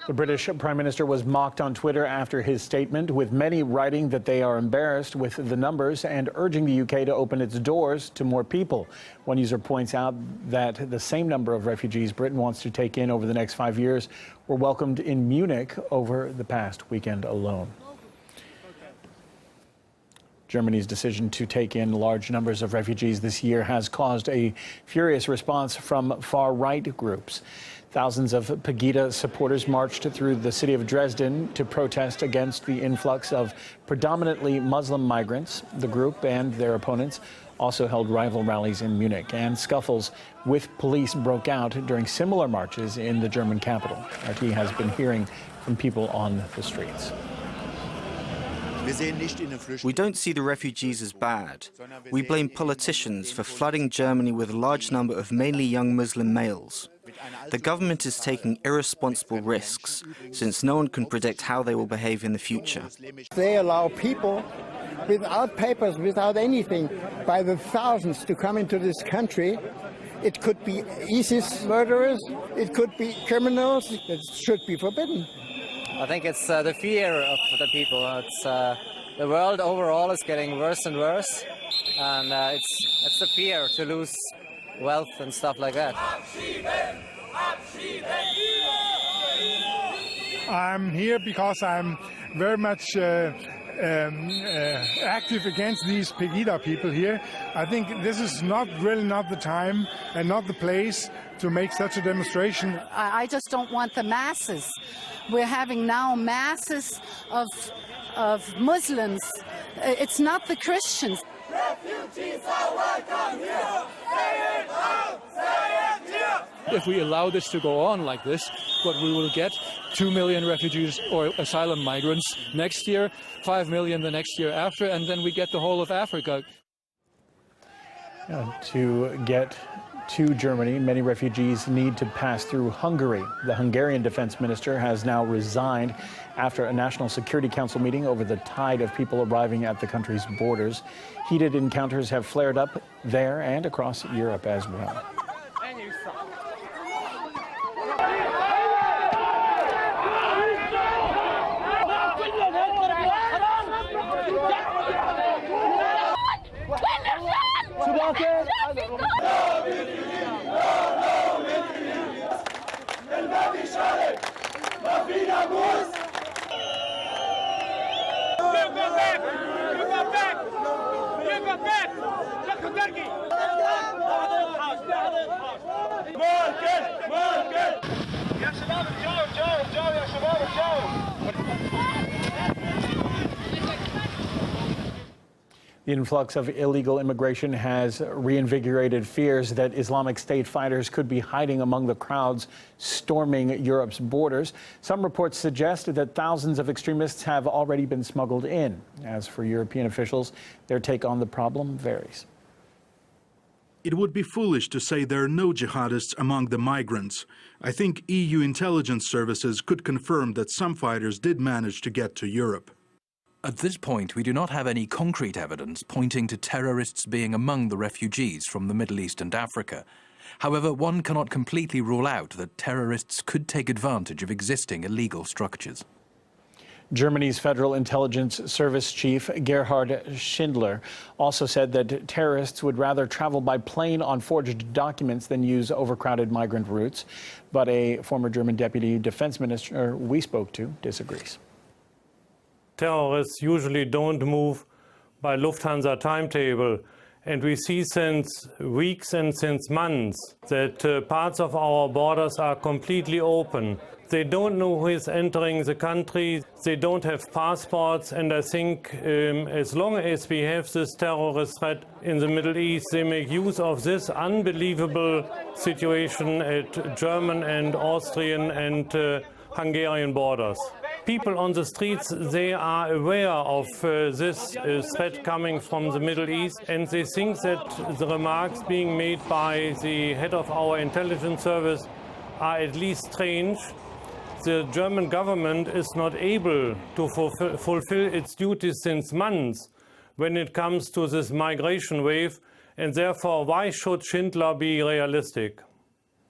The British Prime Minister was mocked on Twitter after his statement, with many writing that they are embarrassed with the numbers and urging the UK to open its doors to more people. One user points out that the same number of refugees Britain wants to take in over the next 5 years were welcomed in Munich over the past weekend alone. Germany's decision to take in large numbers of refugees this year has caused a furious response from far-right groups. Thousands of PEGIDA supporters marched through the city of Dresden to protest against the influx of predominantly Muslim migrants. The group and their opponents also held rival rallies in Munich, and scuffles with police broke out during similar marches in the German capital. RT has been hearing from people on the streets. We don't see the refugees as bad. We blame politicians for flooding Germany with a large number of mainly young Muslim males. The government is taking irresponsible risks, since no one can predict how they will behave in the future. They allow people without papers, without anything, by the thousands to come into this country. It could be ISIS murderers, it could be criminals. It should be forbidden. I think it's the fear of the people. It's the world overall is getting worse and worse, and it's the fear to lose wealth and stuff like that. I'm here because I'm very much active against these PEGIDA people here. I think this is really not the time and not the place to make such a demonstration. I just don't want the masses. We're having now masses of Muslims. It's not the Christians. Refugees are welcome here. Say it out, say it here. If we allow this to go on like this, what we will get, 2 million refugees or asylum migrants next year, 5 million the next year after, and then we get the whole of Africa. To get to Germany, many refugees need to pass through Hungary. The Hungarian defense minister has now resigned after a National Security Council meeting over the tide of people arriving at the country's borders. Heated encounters have flared up there and across Europe as well. The influx of illegal immigration has reinvigorated fears that Islamic State fighters could be hiding among the crowds storming Europe's borders. Some reports suggest that thousands of extremists have already been smuggled in. As for European officials, their take on the problem varies. It would be foolish to say there are no jihadists among the migrants. I think EU intelligence services could confirm that some fighters did manage to get to Europe. At this point, we do not have any concrete evidence pointing to terrorists being among the refugees from the Middle East and Africa. However, one cannot completely rule out that terrorists could take advantage of existing illegal structures. Germany's Federal Intelligence Service Chief Gerhard Schindler also said that terrorists would rather travel by plane on forged documents than use overcrowded migrant routes. But a former German deputy defense minister we spoke to disagrees. Terrorists usually don't move by Lufthansa timetable, and we see since weeks and since months that parts of our borders are completely open. They don't know who is entering the country, they don't have passports, and I think as long as we have this terrorist threat in the Middle East, they make use of this unbelievable situation at German and Austrian and Hungarian borders. People on the streets, they are aware of this threat coming from the Middle East, and they think that the remarks being made by the head of our intelligence service are at least strange. The German government is not able to fulfill its duties since months when it comes to this migration wave, and therefore why should Schindler be realistic?